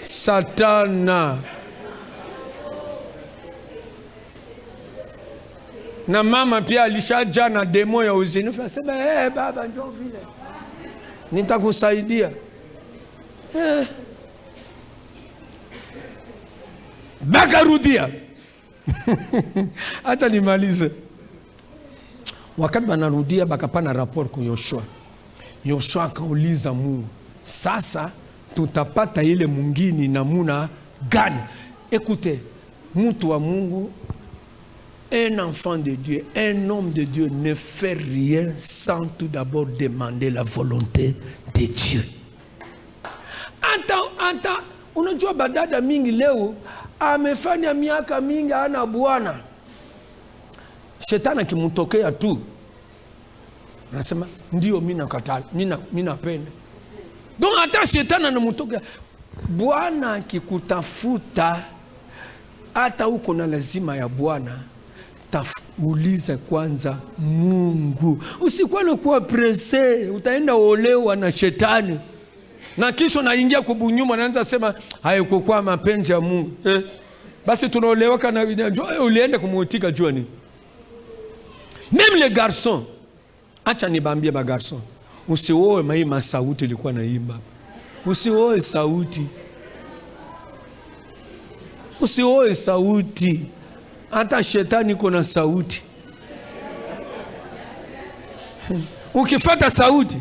Satana. Na mama pia alishaja na demo ya uzinifu. Asema, baba njoo vile. Nitakusaidia. Bakarudia. Acha nimalize. Wakati banarudia bakapana rapport kwa Yoshua. Yoshua akauliza Mungu, sasa tutapata ile mwingine namuna gani? Écoutez, mtu wa Mungu, un enfant de Dieu, un homme de Dieu ne fait rien sans tout d'abord demander la volonté de Dieu. Anta, unajua badada mingi leo amefanya miaka mingi ana bwana. Shetani akimtokea tu anasema ndio mimi nakatala, mimi napenda. Donc hata shetani anamtokea. Bwana akikutafuta hata uko na lazima ya Bwana, uliza kwanza Mungu. Usikuwa na kuwa presse, utaenda olewa na shetani. Na kisha naingia kubunyuma naanza sema haikuwa mapenzi ya Mungu. Basi tunaoleweka na ulienda kumuitika jua nini? Même les garçons, acha nibambie ba garçons, usioe maima sauti ilikuwa naimba. Usioe sauti. Usioe sauti. Hata shetani kuna sauti. Ukifuata sauti,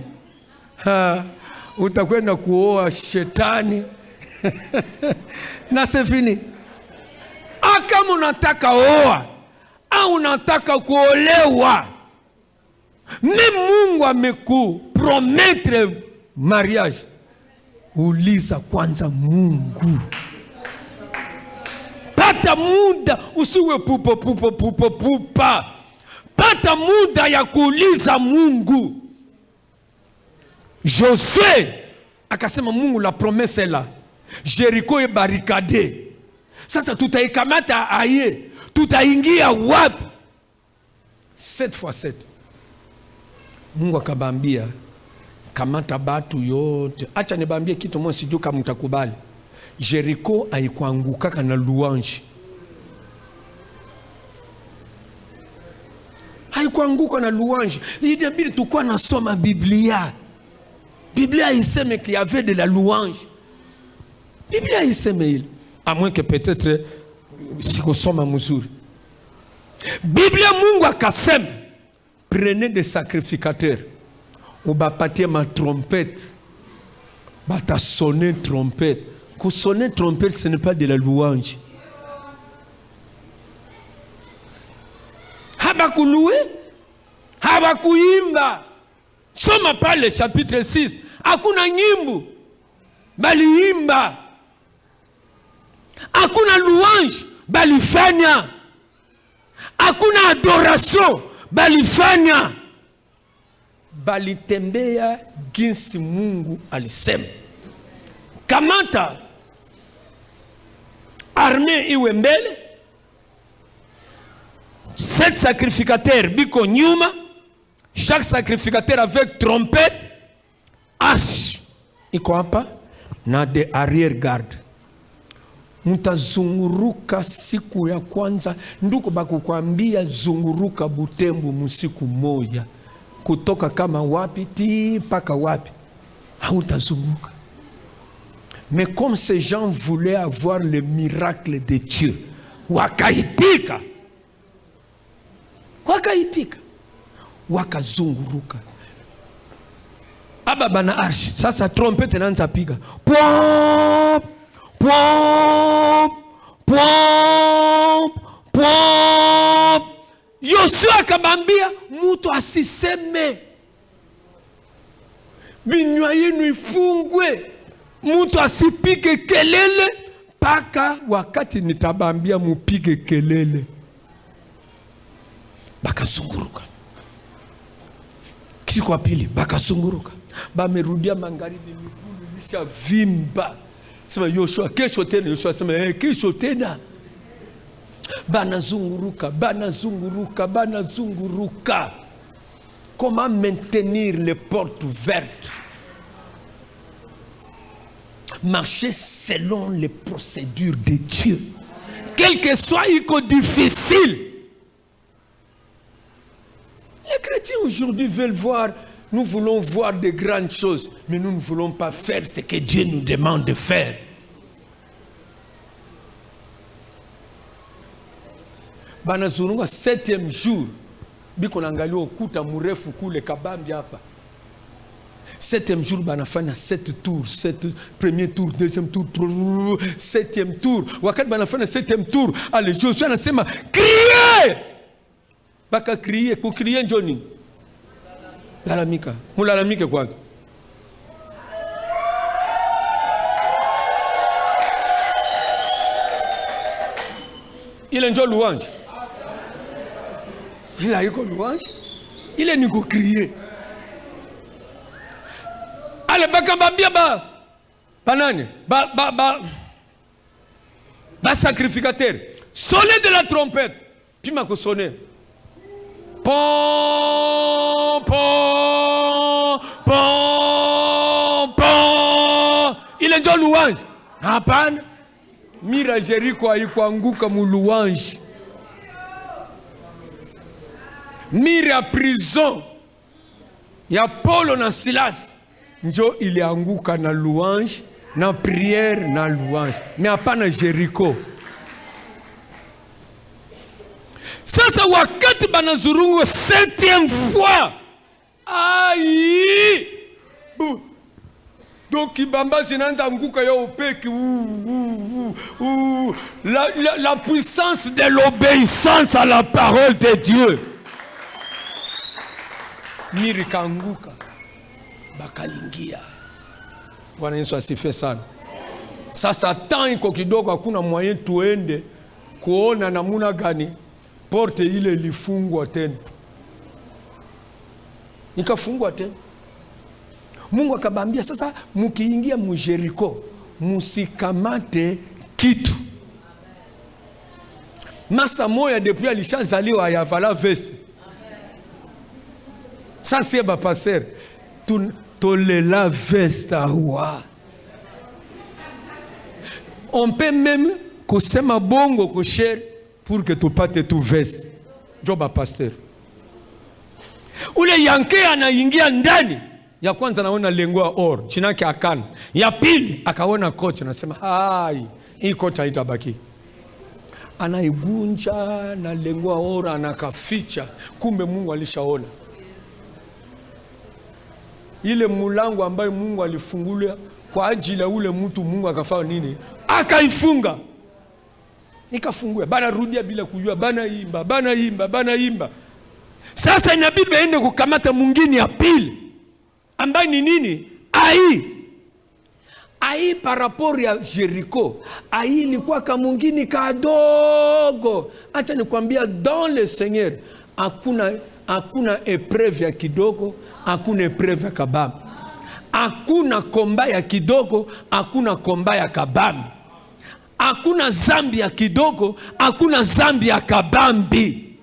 utakwenda kuoa shetani. Na c'est fini. Kama unataka oa au unataka kuolewa, Mungu amekupromettre mariage, uliza kwanza Mungu. Pata muda, usiwe pupa. Pata muda ya kuuliza Mungu. Josué akasema Mungu la promesse est là. Jericho est barricadé. Sasa tutaikamata aye. Tutaingia wapi? 7x7. Mungu akabambia kamata batu yote. Acha nibambie kitu moja, sijui kama mtakubali. Jericho haikuanguka na louange. Haikuanguka na louange. Inabidi tukua nasoma Biblia. Biblia iseme qu'il y avait de la louange. Biblia iseme ile. À moins que peut-être sikosoma mzuri. Biblia Mungu akasema prenez des sacrificateurs. Ubapatie ma trompette. Bata sonner trompette. Que sonner trompette, ce n'est pas de la louange. Habakuloué, habakuimba. Soma pas le chapitre 6. Hakuna nyimbo, bali imba. Hakuna louange, bali fanya. Hakuna adoration, bali fanya. Bali tembea jinsi Mungu alisema. Kamata armée iwe mbele, 7 sacrificateurs biko nyuma, chaque sacrificateur avec trompette, arche iko hapa na de arrière garde. Mtazunguruka siku ya kwanza. Nduko bakukwambia zunguruka Butembo musiku moja. Kutoka kama wapi ti paka wapi, hautazunguka. Mais comme ces gens voulaient avoir le miracle de Dieu, wakaitika, wakazunguruka. Aba bana arshi, sasa trompete nanza piga. Pwop, pwop, pwop, pwop. Yoshua akabambia mtu asiseme, binywa yenu ifungwe, mtu asipige kelele paka wakati nitabambia mupige kelele. Bakazunguruka. Siku ya pili bakazunguruka. Bamerudia magharibi, miguu ilisha vimba. Sema Yoshua kesho tena. Yoshua sema kesho tena. Banazunguruka. Comment maintenir les portes ouvertes? marcher selon les procédures de Dieu. Quel que soit difficile. Les chrétiens aujourd'hui veulent voir, nous voulons voir de grandes choses, mais nous ne voulons pas faire ce que Dieu nous demande de faire. Banazurunga 7e jour, biko naangalia ukuta mrefu kule kabambi hapa. 7e jour banafanya 7 tours, 7 premier tour, 2e tour, 7e tour. Wakati banafanya 7e tour, ale Joshua anasema crier. Baka crier, ku crier njoni. Lalamika. Mulalamike kwanza. Ile njo louange. Il a eu comme louange. Il est nico crier. Allez, bakambambia banane, sacrificateur. Sonnez de la trompette. Puis m'a sonné. Pom, pom, pom, pom. Il est déjà louange. Hapana. Mira Jericho haikuanguka mu louange. Mira prison ya Paulo na Silas njo ilianguka na louange, na prière, na louange. Mais hapana Jericho. Sasa wakati banazurungu 7e fois. Aïe! Donc ibamba zinanza anguka ya opeki. La puissance de l'obéissance à la parole de Dieu. Mirika anguka. Bakaingia. Bwana Yesu asifiwe sana. Sasa tanko kidogo hakuna moyen tuende kuona namuna gani porte ile ilifungwa tena. Nikafungwa tena. Mungu akabambia sasa mkiingia mu Jericho musikamate kitu. Master moya depuis alishazaliwa ayavala veste. Ça c'est ba passer. Tolela veste wa. On peut même kusema bongo kosher pour que tu pate tu veste. Joba pasteur. Ule yanke anaingia ndani. Ya kwanza naona lengua or, chinake akana. Ya pili akaona kocha nasema hai, hii kocha haitabaki. Anaigunja na lengua or anakaficha, kumbe Mungu alishaona. Ile mulango ambayo Mungu alifungulia kwa ajili ya ule mtu, Mungu akafanya nini? Akaifunga. Nikafungua, bana rudia bila kujua, bana imba. Sasa inabidi baende kukamata mwingine ya pili. Ambaye ni nini? Ai par rapport ya Jericho. Ai ilikuwa kama mwingine kadogo. Acha nikwambia, dans le Seigneur hakuna épreuve ya kidogo, hakuna épreuve ya kabambi. Hakuna komba ya kidogo, hakuna komba ya kabambi. Hakuna zambi ya kidogo, hakuna zambi ya kabambi.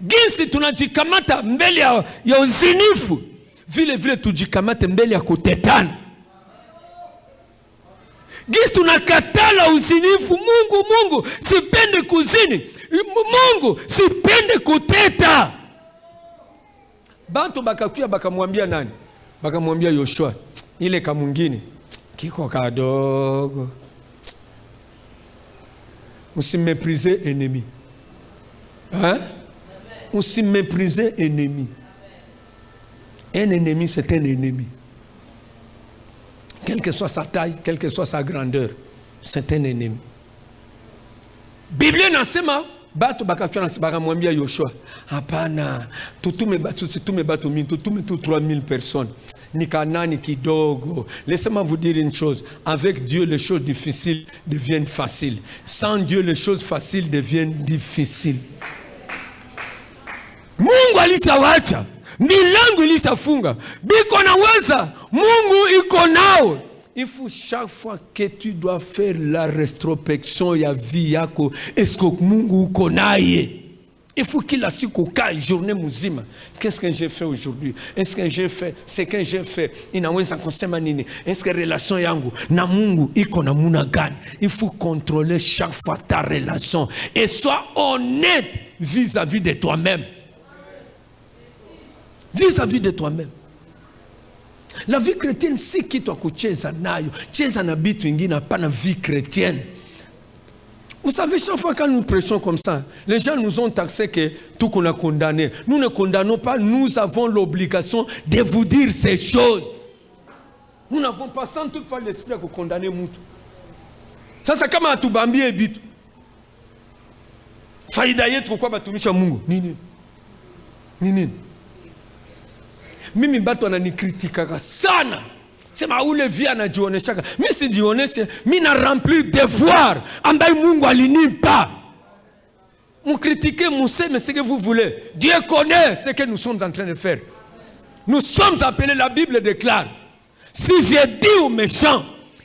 Jinsi tunajikamata mbele ya uzinifu, vile tujikamate mbele ya kutetana. Jinsi tunakatala uzinifu, Mungu sipende kuzini, Mungu sipende kuteta. Bantu bakakuya bakamwambia nani? Bakamwambia Yoshua, ile kamwingine kiko kadogo. Usimépriser ennemi. Hein? Usimépriser ennemi. Un ennemi, c'est un ennemi. Quelle que soit sa taille, quelle que soit sa grandeur, c'est un ennemi. Bible nasema batu bakachwa bakamwambia Yoshua, hapana, tutume batu mingi, tutume 3000 personnes. Ni Kanani kidogo. Laissez-moi vous dire une chose, avec Dieu les choses difficiles deviennent faciles. Sans Dieu les choses faciles deviennent difficiles. Mungu alisawacha, milango ilisafunga, biko naweza, Mungu iko nao. Il faut chaque fois que tu dois faire la rétrospection ya vie yako, est-ce que Mungu uko naye? Il faut qu'il a su qu'aucun journée muzima. Qu'est-ce que j'ai fait aujourd'hui? Est-ce que j'ai fait ce que j'ai fait? Inaweza kusema nini? Est-ce que relation yangu na Mungu iko namuna gani? Il faut contrôler chaque fois ta relation et sois honnête vis-à-vis de toi-même. Vis-à-vis de toi-même. La vie chrétienne si kitu kucheza nayo. Cheza na bitu ingine hapana vie chrétienne. Vous savez, chaque fois quand nous prêchons comme ça, les gens nous ont taxé que tout qu'on a condamné. Nous ne condamnons pas, nous avons l'obligation de vous dire ces choses. Nous n'avons pas sans toutefois l'esprit de condamner Moutou. Ça c'est comme un tubambi et bit. Faïda yetu pourquoi batumisha Mungu? Nini? Nini? Mimi bato ananicritikaka sana. C'est ma oule vie anajionesha. Mais si jionesha, mi na remplir devoir ambaye Mungu alinimpa. Vous critiquez, vous savez ce que vous voulez. Dieu connaît ce que nous sommes en train de faire. Nous sommes appelés, la Bible déclare, si j'ai dit aux méchants,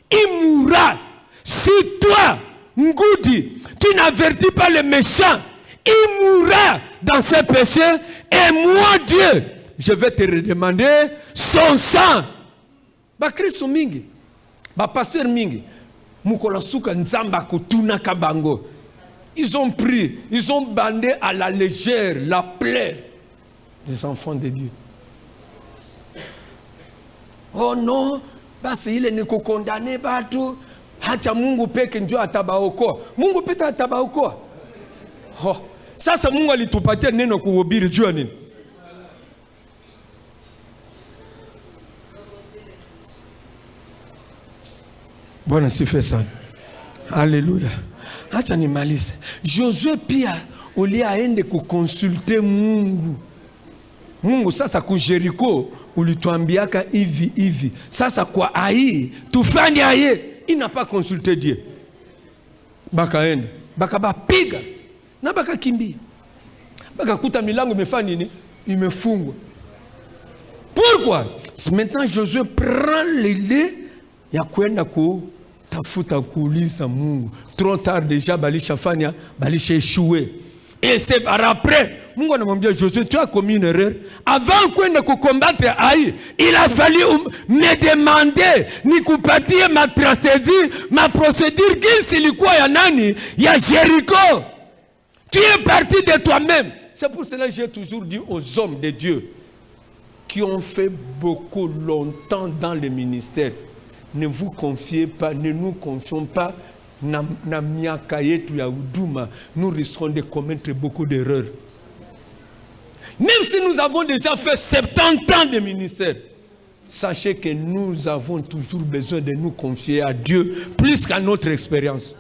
il mourra. Si toi, Ngoudi, tu n'avertis pas les méchants, il mourra dans ses péchés. Et moi, Dieu, je vais te redemander son sang. Ba Kristo mingi, ba pasteur mingi, mukola suka nzamba kutuna kabango. Ils ont pris, ils ont bandé à la légère la plaie des enfants de Dieu. Oh non, basi ile ni kukondane batu, hata Mungu peke ndio atabaokoa. Mungu peke atabaokoa. Oh, sasa Mungu alitupatia neno kuhubiri jua nini? Bwana sifiwe sana. Alléluia. Acha nimalize. Josué pia ulia aende kukonsulte Mungu. Mungu sasa ku Jericho ulituambiaka hivi. Sasa kwa Ai tufanye aye. Il n'a pas consulté Dieu. Bakaenda. Bakabapiga. Na bakakimbia. Bakakuta milango imefanya nini? Imefungwa. Pourquoi? Maintenant Josué prend l'idée ya kwenda tafuta kuuliza Mungu. Trop tard déjà balishafanya, balisha échoué. Et c'est après, Mungu anamwambia Josué, tu as commis une erreur. Avant kwenda combattre Ai, il a fallu me demander, nikupatie ma stratégie, ma procédure jinsi ilikuwa ya nani? Ya Jericho. Tu es parti de toi-même. C'est pour cela que j'ai toujours dit aux hommes de Dieu qui ont fait beaucoup longtemps dans le ministère, ne vous confiez pas, ne nous confions pas na miaka yetu ya huduma. Nous risquons de commettre beaucoup d'erreurs. Même si nous avons déjà fait 70 ans de ministère, sachez que nous avons toujours besoin de nous confier à Dieu plus qu'à notre expérience.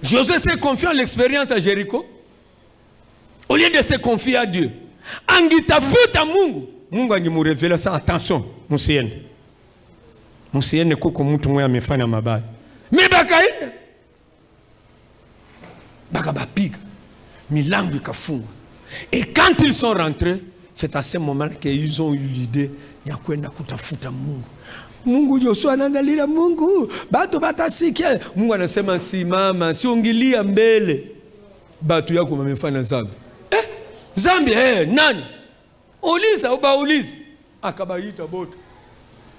Josué s'est confié à l'expérience à Jéricho au lieu de se confier à Dieu. Angitafuta Mungu. Mungu angimurevelea sa attention, musiende. Musiende kuko mtu mmoja amefanya mabaya. Mimi bakaenda. Bakabapiga. Milango ikafungwa. Et quand ils sont rentrés, c'est à ce moment qu'ils ont eu l'idée ya kwenda kutafuta Mungu. Mungu Joshua anangalia Mungu, batu batasikia. Mungu anasema simama, siongilia mbele. Batu yako wamefanya zambi. Zambi nani? Uliza ubaulizi. Akabaita bote.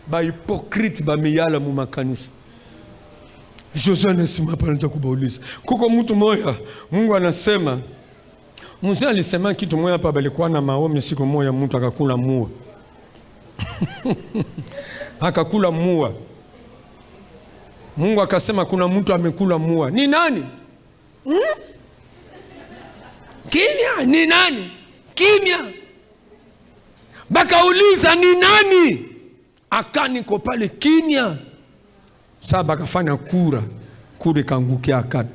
Ba hypocrite ba miyala mu makanisa. Joshua anasema pale nita kubauliza. Kuko mtu moja, Mungu anasema, Musa alisema kitu moja hapa, balikuwa na maombi siku moja, mtu akakula mua. Akakula mua. Mungu akasema kuna mtu amekula mua. Ni nani? Kimya, ni nani? Kimya. Bakauliza ni nani? Akani ko pale kimya. Sasa bakafanya kura kangukia Akani.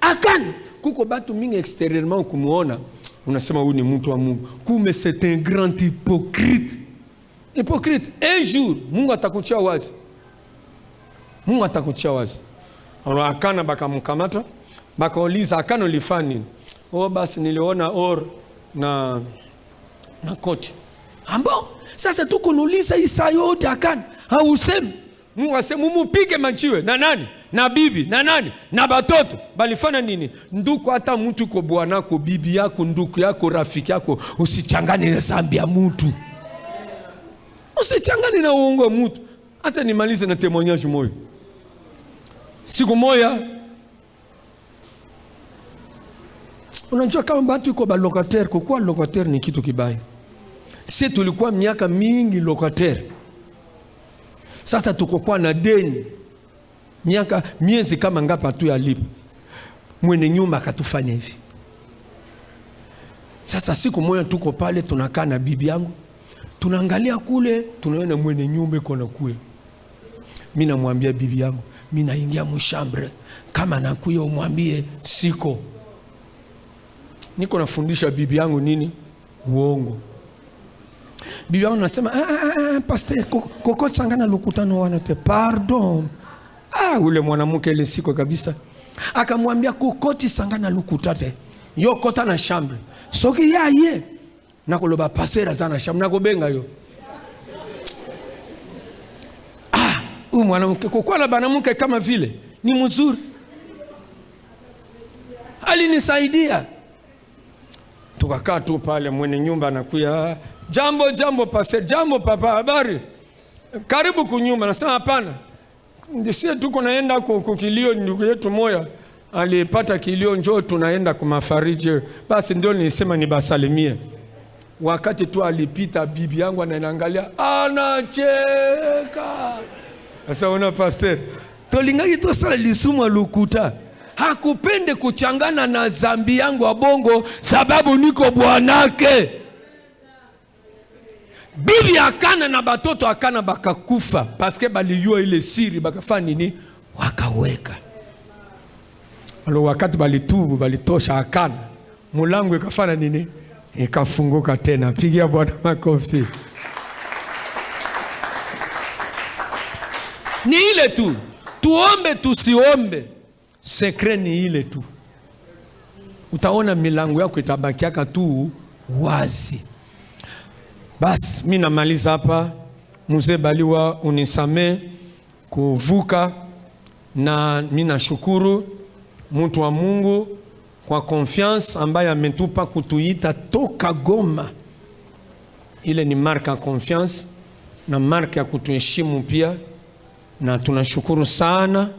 Akani kuko batu mingi extérieurement kumuona, unasema huyu ni mtu wa Mungu. Kume c'est un grand hypocrite. Hypocrite. Un jour Mungu atakuchia wazi. Mungu atakuchia wazi. Alors Akana bakamkamata, bakauliza Akani ulifanya nini? Oh basi niliona or na koti. Ambo, sasa tuko nuliza isa yote Akani. Hausemi. Mungu asema mumupige majiwe. Na nani? Na bibi. Na nani? Na batoto. Balifanya nini? Nduku, hata mtu uko bwanako, bibi yako, nduku yako, rafiki yako, usichangane na zambi ya mtu. Usichangane na uongo wa mtu. Hata nimalize na témoignage moyo. Siku moja, unajua kama watu uko ba locataire, kwa locataire ni kitu kibaya. Sisi tulikuwa miaka mingi locataire. Sasa tuko kwa na deni. Miezi kama ngapa tu ya lipa. Mwenye nyumba akatufanya hivi. Sasa siku moja tuko pale tunakaa na bibi yangu. Tunaangalia kule, tunaona mwenye nyumba iko na kule. Mimi namwambia bibi yangu, mimi naingia mshambre, kama nakuya umwambie siko. Niko nafundisha bibi yangu nini? Uongo. Bibi yangu anasema, pastor, koko changana lukutano wanate, pardon. Ule mwanamke ile siko kabisa. Akamwambia kokoti sangana lukutate. Yo kota na shambre. Soki ya ye. Nakoloba pasera zana shambre nakobenga yo. Mwanamke kwa na banamuke kama vile ni mzuri. Alinisaidia. Tukakaa tu pale, mwenye nyumba anakuya, jambo pastor, jambo papa, habari? Karibu kunyumba. Nasema hapana. Ndisi tuko naenda kukilio, ndugu yetu moya alipata kilio, njoo tunaenda kumafariji. Basi ndio nilisema nibasalimie. Wakati tu alipita, bibi yangu ananiangalia, anacheka. Sasa una pastor, tolingai to sala lisumu lukuta. Hakupende kuchangana na zambi yangu wa bongo sababu niko bwanake. Bibi akana na batoto akana bakakufa paske baliyua ile siri bakafanya nini? Wakaweka. Alo wakati balitubu balitosha akana, mulango ikafanya nini? Ikafunguka tena. Pigia Bwana makofi. Ni ile tu. Tuombe tusiombe, sekre ni ile tu. Utaona milango yako itabakiaka tu wazi. Basi mimi namaliza hapa. Mzee Baliwa, unisame kuvuka, na mimi nashukuru mtu wa Mungu kwa confiance ambaye ametupa kutuita toka Goma. Ile ni marka ya confiance na marka ya kutuheshimu pia, na tunashukuru sana.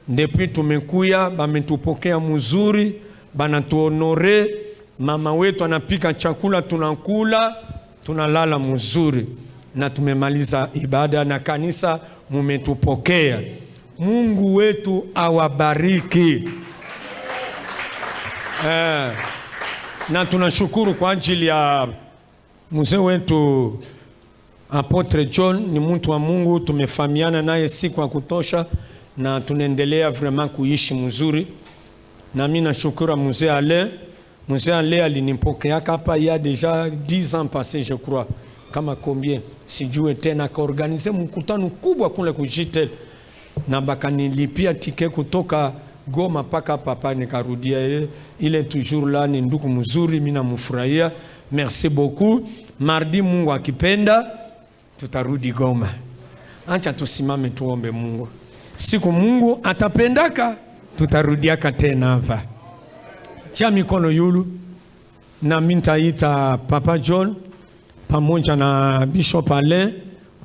Depuis tumekuya bametupokea mzuri, banatuhonore. Mama wetu anapika chakula, tunakula, tunalala mzuri, na tumemaliza ibada na kanisa mumetupokea. Mungu wetu awabariki. Na tunashukuru kwa ajili ya mzee wetu Apotre John. Ni mtu wa Mungu, tumefahamiana naye siku ya kutosha na tunaendelea vraiment kuishi mzuri. Na mimi nashukuru mzee Ale. Mzee Ale alinipokea hapa il y a déjà 10 ans passés je crois. Kama combien sijue tena, kaorganize mkutano kubwa kule kujitel, na bakanilipia tike kutoka Goma paka papa nikarudia. Ile toujours là, ni ndugu mzuri, mimi namfurahia. Merci beaucoup. Mardi Mungu akipenda tutarudi Goma. Acha tusimame tuombe Mungu. Siku Mungu atapendaka tutarudiaka tena hapa. Tia mikono yulu, na mimi nitaita Papa John pamoja na Bishop Alain,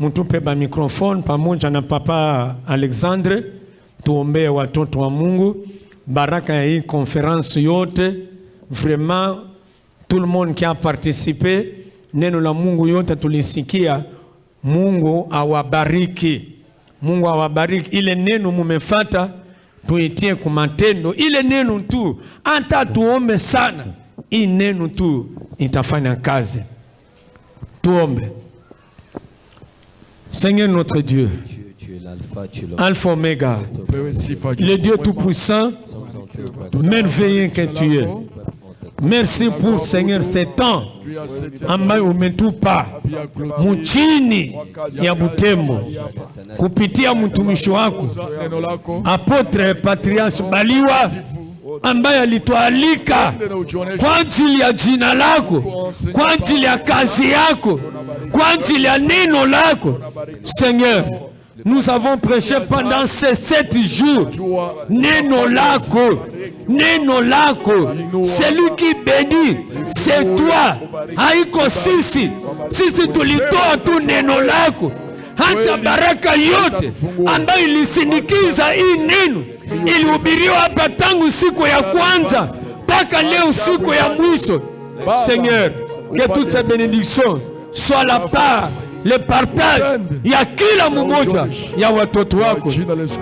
mtupe ba microphone pamoja na Papa Alexandre, tuombee watoto wa Mungu. Baraka ya hii conference yote, vraiment tout le monde qui a participé, neno la Mungu yote tulisikia. Mungu awabariki. Mungu awabariki. Ile neno mumefata tuitie kwa matendo. Ile neno tu, hata tuombe sana, hii neno tu itafanya kazi. Tuombe. Seigneur notre Dieu, Alpha Omega, le Dieu tout-puissant, merveilleux que tu es. Merci pour Seigneur ce temps ambayo umetupa mchini ya Butembo kupitia mtumishi wako Apotre Patrias Baliwa, ambaye alitualika kwa ajili ya jina lako, kwa ajili ya kazi yako, kwa ajili ya neno lako. Seigneur, nous avons prêché pendant ces 7 jours. Neno lako, celui qui bénit, c'est toi. Haiko sisi tulitoa tu neno lako. Hata baraka yote ambayo ilisindikiza hii neno ilihubiriwa hapa tangu siku ya kwanza mpaka leo siku ya mwisho. Seigneur, que toutes ces bénédictions soient la part, le partage ya kila mmoja ya watoto wako.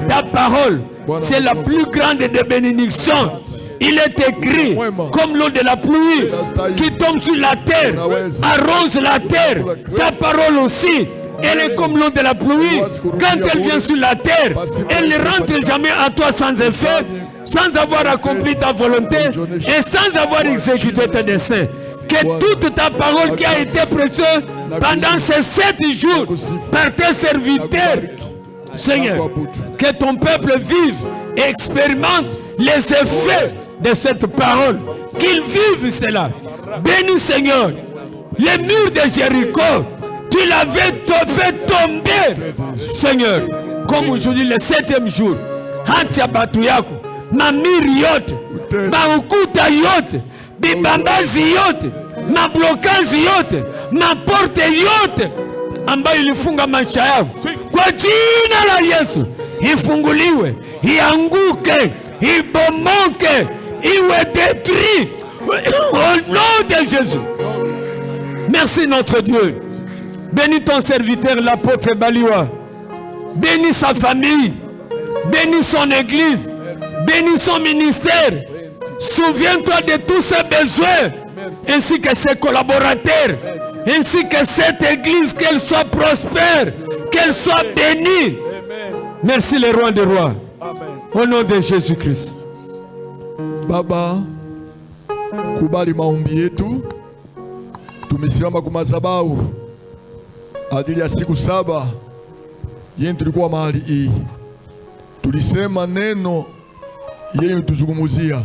Ta parole, c'est la plus grande des bénédictions. Il est écrit comme l'eau de la pluie qui tombe sur la terre, arrose la terre. Ta parole aussi, elle est comme l'eau de la pluie. Quand elle vient sur la terre, elle ne rentre jamais à toi sans effet, sans avoir accompli ta volonté et sans avoir exécuté tes desseins. Que toute ta parole qui a été prêchée pendant ces 7 jours par tes serviteurs, Seigneur, que ton peuple vive et expérimente les effets de cette parole. Qu'ils vivent cela. Bénis, Seigneur, les murs de Jéricho. Tu l'avais fait tomber, Seigneur, comme aujourd'hui le 7e jour. Hantia batu yako, mamiri yote, maukuta yote, bibambazi yote, mablokazi yote, maporte yote ambayo ilifunga maisha yao, kwa jina la Yesu ifunguliwe, ianguke, ibomoke, iwe détruit au nom de Jésus. Merci notre Dieu. Bénis ton serviteur, l'apôtre Baliwa. Bénis sa famille. Bénis son église. Bénis son ministère. Souviens-toi de tous ses besoins, ainsi que ses collaborateurs, ainsi que cette église, qu'elle soit prospère, qu'elle soit bénie. Merci les rois des rois. Au nom de Jésus-Christ. Baba, kubali maombi yetu. Tumesimama kwa madhabahu adili ya siku 7 yenu tulikuwa mahali hii. Tulisema neno yenu tuzungumuzia.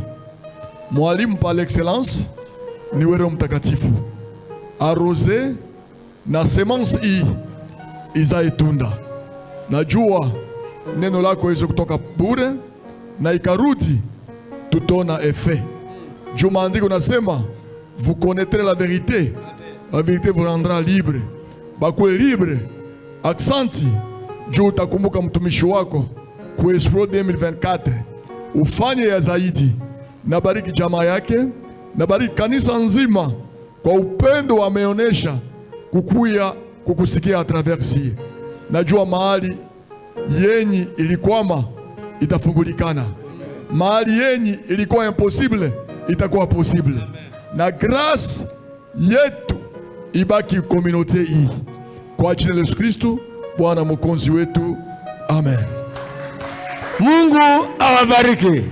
Mwalimu par l'excellence ni Roho Mtakatifu. Arose na semence hii izae tunda. Najua neno lako hizo kutoka bure na ikarudi tutona effet. Maandiko nasema vous connaîtrez la vérité vous rendra libre. Bakwe libre. Aksanti juu utakumbuka mtumishi wako ku Expo 2024. Ufanye ya zaidi. Nabariki jamaa yake, nabariki kanisa nzima kwa upendo wameonesha kukuya kukusikia a travers. Najua mahali yenyi ilikwama itafungulikana. Mahali yenyi ilikuwa impossible itakuwa possible. Na grâce yetu ibaki communauté hii. Kwa jina la Yesu Kristo, Bwana mwokozi wetu. Amen. Mungu awabariki.